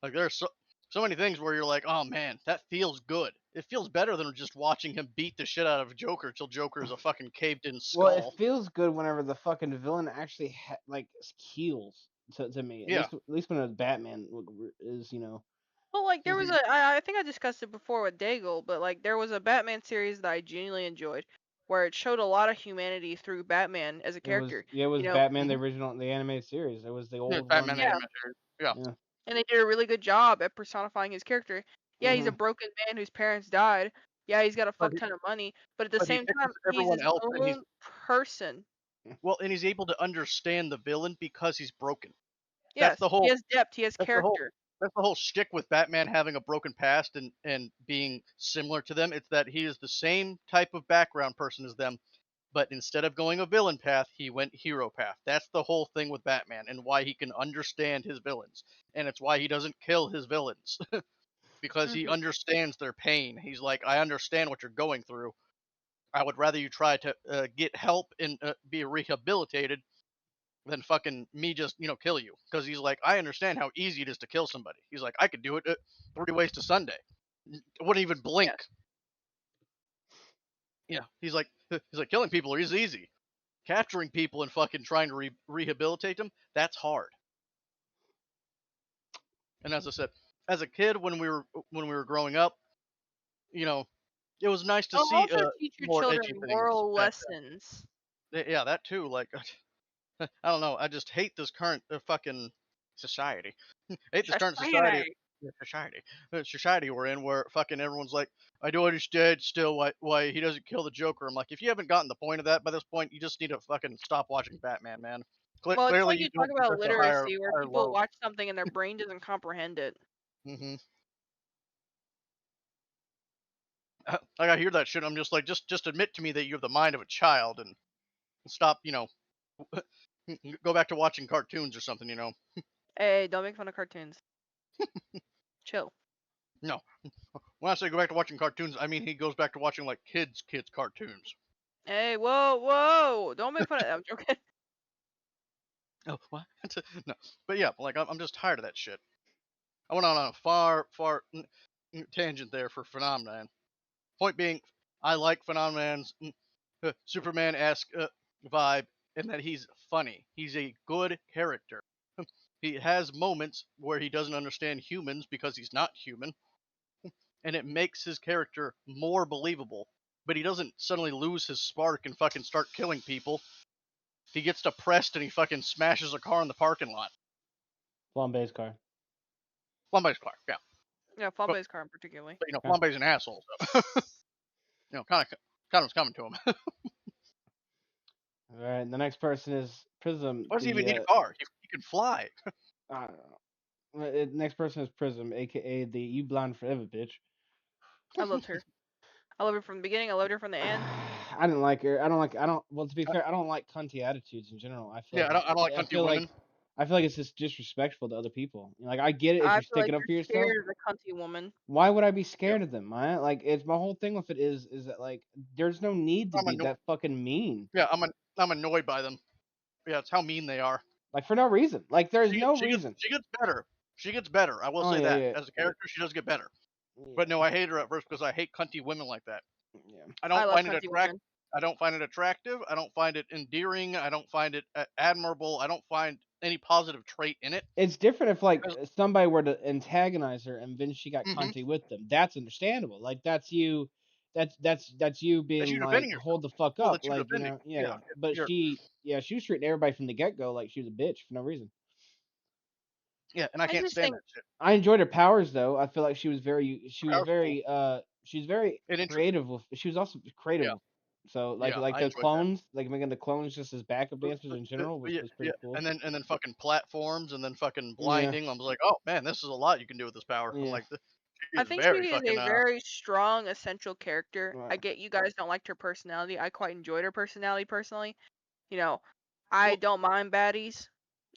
like there's so many things where you're like, oh man, that feels good. It feels better than just watching him beat the shit out of Joker till Joker is a fucking caved in Well, it skull. feels good whenever the fucking villain actually heals to me. Yeah. At least when a Batman is, Well, like there was Hmm. I think I discussed it before with Daigle, but like there was a Batman series that I genuinely enjoyed, where it showed a lot of humanity through Batman as a character. it was You know, Batman the Hmm. original the animated series. It was the Yeah, old Batman one. the yeah, animated series. Yeah. Yeah. and they did a really good job at personifying his character. Yeah, he's a Hmm. broken man whose parents died. Yeah, he's got a But fuck ton of money, but at the he same fixes time, he's everyone his else, and own person. he's able to understand the villain because he's broken. That's Yes, the he whole has depth, he has that's the whole character. that's the whole shtick with Batman having a broken past and being similar to them. It's that he is the same type of background person as them, but instead of going a villain path, he went hero path. That's the whole thing with Batman and why he can understand his villains. And it's why he doesn't kill his villains because he Hmm. understands their pain. He's like, I understand what you're going through. I would rather you try to get help and be rehabilitated than fucking me just kill you, because he's like, I understand how easy it is to kill somebody. He's like, I could do it 3 ways to Sunday. Wouldn't even blink. Yes. Yeah, he's like killing people is easy. Capturing people and fucking trying to rehabilitate them, that's hard. And as I said, as a kid when we were growing up, you know, it was nice to see Also teach your more children edgy things moral back lessons. then. Yeah, that too. Like I don't know. I just hate this current fucking society. I hate this current society. Society. Yeah, society. Society we're in, where fucking everyone's like, I do understand still why he doesn't kill the Joker. I'm like, if you haven't gotten the point of that by this point, you just need to fucking stop watching Batman, man. Well, it's Clearly, like you you talk don't about possess a literacy, where higher people love. watch something and their brain doesn't comprehend it. Hmm. Like I hear that shit, I'm just like, just admit to me that you have the mind of a child and stop, go back to watching cartoons or something, Hey, don't make fun of cartoons. Chill. No, when I say go back to watching cartoons, I mean he goes back to watching like kids cartoons. Hey, whoa, whoa! Don't make fun of. I'm joking. Oh, what? No, but yeah, like I'm just tired of that shit. I went on a far tangent there for Phenomenon. Point being, I like Phenomenon's Superman-esque vibe in that he's funny. He's a good character. He has moments where he doesn't understand humans because he's not human, and it makes his character more believable. But he doesn't suddenly lose his spark and fucking start killing people. He gets depressed and he fucking smashes a car in the parking lot. Flambe's car. Flambe's car, yeah. Yeah, But, Flambe's car particularly. Okay. Flambe's an asshole, so kind of was coming to him. All right. The next person is Prism. Why does he even need a car? He can fly. Uh, next person is Prism, aka the "You Blind Forever" bitch. I loved her. I loved her from the beginning. I loved her from the end. I didn't like her. I don't like. I don't. Well, to be fair, I don't like cunty attitudes in general. I feel Yeah, like I don't like I cunty feel like women. I feel like it's just disrespectful to other people. Like I get it if I you're feel like sticking up for you're yourself. scared of the cunty woman. Why would I be Yep. scared of them, Maya? Like it's my whole thing with it is that like there's no need to I'm be anno- that fucking mean. yeah, I'm annoyed by them. Yeah, it's how mean they are. Like for no reason. Like there's She no she gets reason. she gets better. She gets better. I will Oh say yeah, that yeah, as a character, she does get better. But yeah, no, I hate her at first because I hate cunty women like that. yeah. I I don't love find it cunty attract. women. I don't find it attractive. I don't find it endearing. I don't find it admirable. I don't find any positive trait in it. It's different if like 'Cause- somebody were to antagonize her and then she got Mhm. cunty with them. That's understandable. Like that's you. That's you That's being you like defending yourself. hold the fuck Well, up. that's you Like defending. yeah, Yeah, yeah. But you're she was treating everybody from the get go like she was a bitch for no reason. yeah, and I I can't just stand think that shit. I enjoyed her powers though. I feel like Power's cool she's very and creative with she was also creative yeah, with so yeah, like I the enjoyed that. clones, like making the clones just as backup dancers in general Yeah, was yeah, pretty cool. and then fucking platforms and then fucking Yeah. blinding. I was like, oh man, this is a lot you can do with this power. I'm Yeah. like, she I is think she very is fucking a very strong essential character. I Right. get you guys don't like her personality. I quite enjoyed her personality personally. You know, I well, don't mind baddies,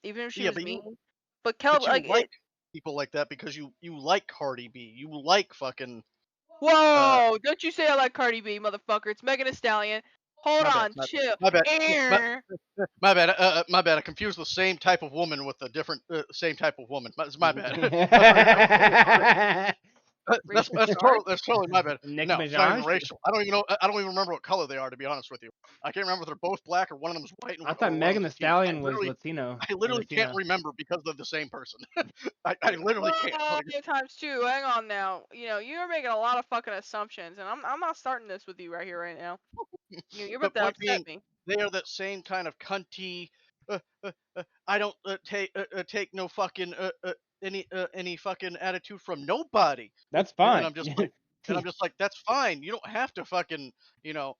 even if she yeah, was mean. But Kel, but you like like it. people like that because you like Cardi B. You like fucking uh Whoa! Don't you say I like Cardi B, motherfucker. It's Megan Thee Stallion. Hold my bad, on, chill. my bad, my, Err. my bad, my bad. I confused the same type of woman with a different same type of woman. It's my bad. Racial charge? That's totally my bad. Nicki No, it's not even Minaj? racial. I don't even know. I don't even remember what color they are, to be honest with you. I can't remember if they're both black or one of them's white I thought or one of Megan them's Thee Latina. Stallion was Latino I or literally can't Latina. remember because they're the same person. I literally can't. Whoa, Like, times two. Hang on now. You're making a lot of fucking assumptions, and I'm not starting this with you right here, right now. You're about but to point upset being, me. they are that same kind of cunty. I don't take no fucking any fucking attitude from nobody. That's And fine. I'm just like, that's fine. You don't have to fucking you know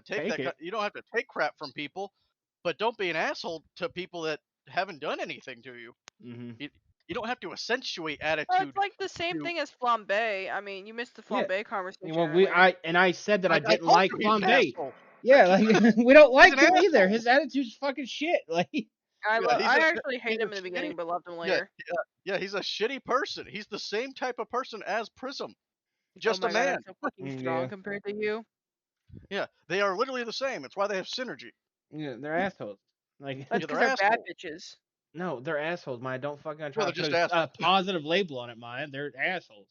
take Take that. it. You don't have to take crap from people, but don't be an asshole to people that haven't done anything to you. Hmm. You, you don't have to accentuate Well, it's attitude like the same to. thing as flambe. I mean, you missed the Yeah. flambe conversation Well, earlier. I said that I I didn't told like you he's an Flambe. asshole. Yeah, like we don't He's like an him either. asshole. His attitude's fucking shit. Like Yeah, I actually hated he's a him in the shitty. beginning, but loved him Yeah, later. yeah, he's a shitty person. He's the same type of person as Prism, Oh just a my god, I'm man. so fucking strong yeah, compared to you. Yeah, they are literally the same. It's why they have synergy. yeah, they're assholes. Like That's Yeah, because they're they're bad assholes. bitches. no, they're assholes, Maya. Don't fucking Well, try they're to put just a assholes. positive label on it, Maya. They're assholes.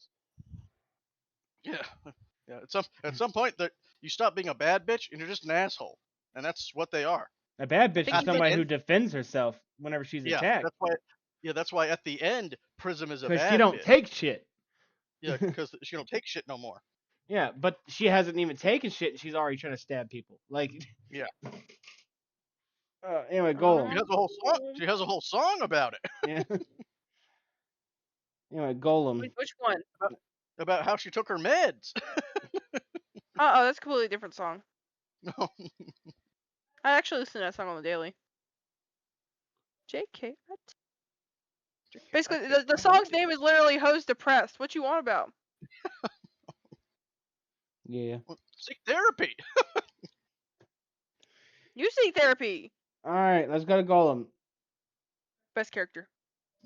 Yeah, yeah. At some point, that you stop being a bad bitch and you're just an asshole, and that's what they are. A bad I bitch think is At you the get somebody who end, defends herself whenever she's yeah, attacked. that's why. Yeah, that's why at the end, Prism is a Because she bad don't bitch. take shit. Yeah, because she don't take shit no more. Yeah, but she hasn't even taken shit and she's already trying to stab people. Like Yeah, anyway, she Golem. has a whole song. She has a whole song about it, Yeah. Anyway, Golem. which one? about how she took her meds. Oh, that's a completely different song. No, I actually listen to that song on the daily. JK. Basically, the song's name is literally "Hoes Depressed." What you want about? Yeah. seek therapy. You seek therapy. All right, let's go to Golem. Best character.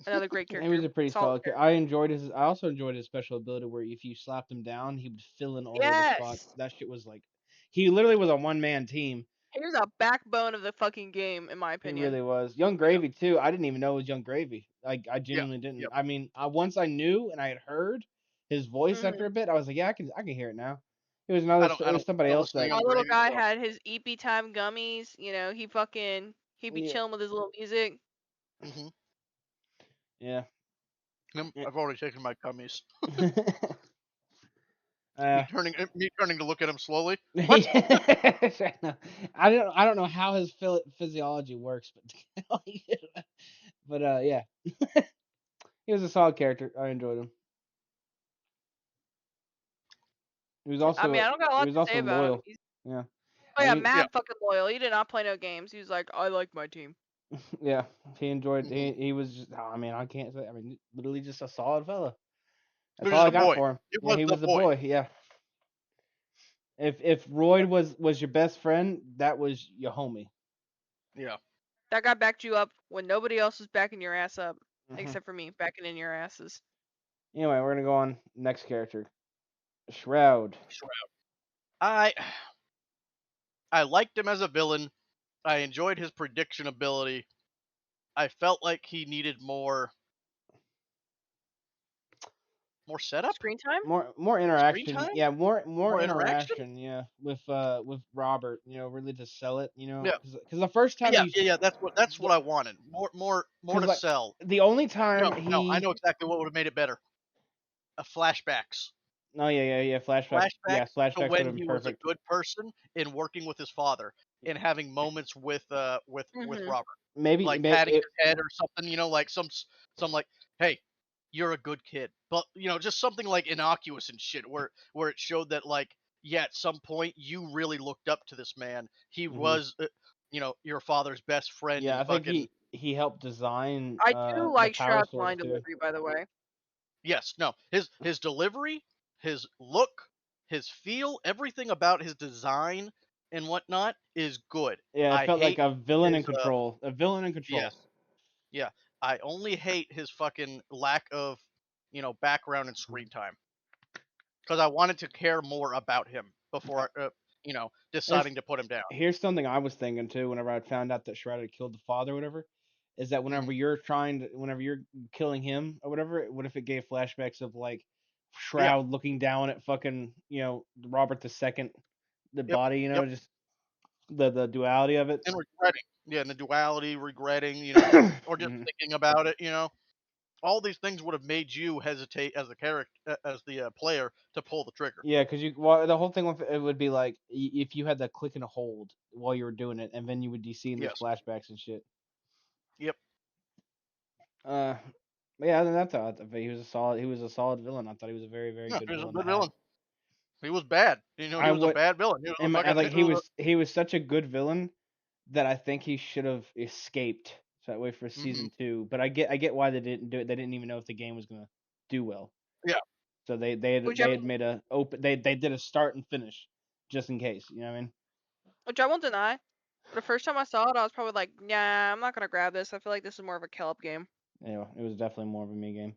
Another great He was character. a pretty Solid solid character. character. I also enjoyed his special ability where if you slapped him down, he would fill in all the other spots. Yes. That shit was like, he literally was a one man team. He was a backbone of the fucking game, in my He opinion. really was. Young Yeah, Gravy too. I didn't even know it was Young Gravy. Like I yeah, genuinely didn't. yeah. I mean, once I knew and I had heard his voice Hmm after a bit, I was like, yeah, I can hear it now. It was I it was somebody don't else listen to that. Our Young little Gravy, guy so had his EP time gummies. He'd be Yeah. chilling with his little music. hmm Yeah. Yeah. I've already taken my gummies. uh, Me turning to look at him slowly. What? I don't know how his physiology works, but yeah, he was a solid character. I enjoyed him. I mean, I don't got a He lot was to say also about him. loyal. Yeah, Oh like yeah, he Yeah. mad fucking loyal. He did not play no games. He was like, I like my team. yeah he enjoyed hmm he was just I mean I can't say I mean literally just a solid fella. He That's was all just I a got boy. for him. It Yeah, was he the was the boy. boy. Yeah. If Royd was your best friend, that was your homie. Yeah. That guy backed you up when nobody else was backing your ass up, Hmm. except for me backing in your asses. Anyway, we're gonna go on next character, Shroud. Shroud. I I liked him as a villain. I enjoyed his prediction ability. I felt like he needed more setup, Screen time? More screen interaction. time, Yeah, more more interaction. interaction. Yeah, with Robert. You know, really to sell it. You know, Yeah, because the first time yeah, he's yeah, yeah. That's what I wanted. More because to like sell. the only No, time no, I he know exactly what would have made it better. Flashbacks. oh yeah flashbacks yeah Flashbacks to flashbacks would when have been he was a perfect. good person and working with his father and having moments with Mhm. Robert, Maybe like patting his head or something, like some like, "Hey, you're a good kid." But, just something like innocuous and shit where it showed that, like, yeah, at some point you really looked up to this man. He hmm was, your father's best friend yeah, and I think fucking. he helped design I do the like power Shroud's swords line too. delivery, by the way. Yes, no. His delivery, his look, his feel, everything about his design and whatnot is good. Yeah, it I felt like hate a villain in his control. A villain in yes, control. yeah. I only hate his fucking lack of, background and Mhm. screen time because I wanted to care more about him before There's deciding to put him down. here's something I was thinking too whenever I found out that Shroud had killed the father or whatever, is that Mhm. whenever you're killing him or whatever, what if it gave flashbacks of like Yeah. Shroud looking down at fucking, Robert the Second, the Yep. body, Yep. just the duality of it. And regretting. Yeah, and the duality, regretting, or just Mhm. thinking about it. All these things would have made you hesitate as the character, as the player, to pull the trigger. Yeah, because the whole thing with it would be like if you had to click and hold while you were doing it, and then you would be seeing these Yes. flashbacks and shit. Yep. Uh, but yeah, other than that, though, I thought he was a solid villain. I thought he was a very, very Yeah, good he was a villain to good have. villain. He was bad. He I was a would, bad villain. He was a and fucking. like he was such a good villain that I think he should have escaped so that way for Mhm. season two. But I get why they didn't do it. They didn't even know if the game was gonna do well, Yeah. so Which I they had mean, made a open. They did a start and finish just in case. You know what I mean? which I won't deny. The first time I saw it, I was probably like, "Nah, I'm not gonna grab this. I feel like this is more of a Kelp game." Yeah, it was definitely more of a me game.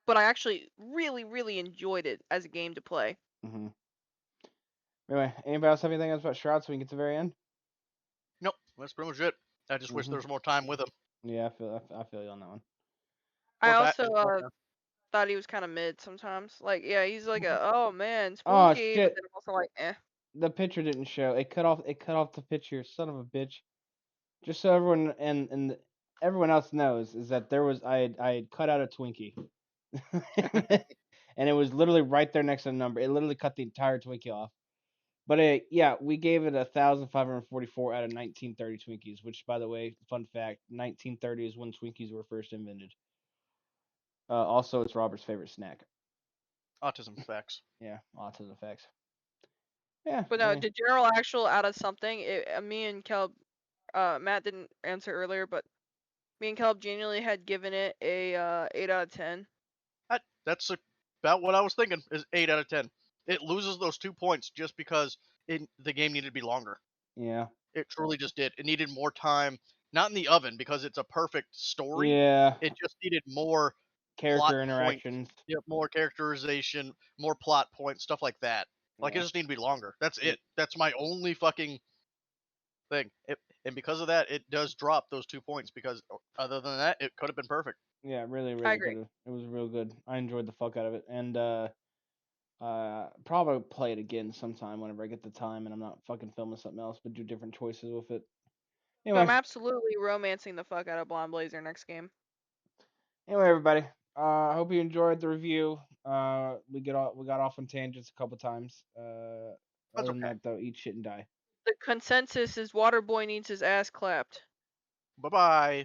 But I actually really, really enjoyed it as a game to play. Hmm. Anyway, anybody else have anything else about Shroud so we can get to the very end? Nope. That's pretty much it. I just wish Hmm. there was more time with him. Yeah, I feel you on that one. I Or also Batman. thought he was kind of mid sometimes. Like, yeah, he's like a oh man, Oh spooky, but shit! then I'm also like, eh. The picture didn't show. It cut off the picture. Son of a bitch. Just so everyone and everyone else knows is that I had cut out a Twinkie, and it was literally right there next to the number. It literally cut the entire Twinkie off. But yeah, we gave it 1,544 out of 1930 Twinkies. Which, by the way, fun fact: 1930 is when Twinkies were first invented. Also, it's Robert's favorite snack. Autism facts. Yeah, lots of effects. Yeah, But I no, mean, the general actual out of something. Me and Caleb, Matt didn't answer earlier, but me and Caleb genuinely had given it a 8 out of 10. That's about what I was thinking. Is 8 out of 10. It loses those 2 points just because the game needed to be longer. yeah, It truly just did. It needed more time. Not in the oven because it's a perfect story. yeah, It just needed more plot character points, interactions. more characterization, more plot points, stuff like that. Like it Yeah. just needed to be longer. That's It, it. That's my only fucking thing. And because of that, it does drop those 2 points because other than that, it could have been perfect. yeah, really, I really could agree. have. It was real good. I enjoyed the fuck out of it, and probably play it again sometime whenever I get the time and I'm not fucking filming something else, but do different choices with it. But I'm Anyway, absolutely romancing the fuck out of Blonde Blazer next game. everybody. I hope you enjoyed the review. We got off on tangents a couple times. That's Other than okay. that, though, eat shit and die. The consensus is Waterboy needs his ass clapped. Bye bye.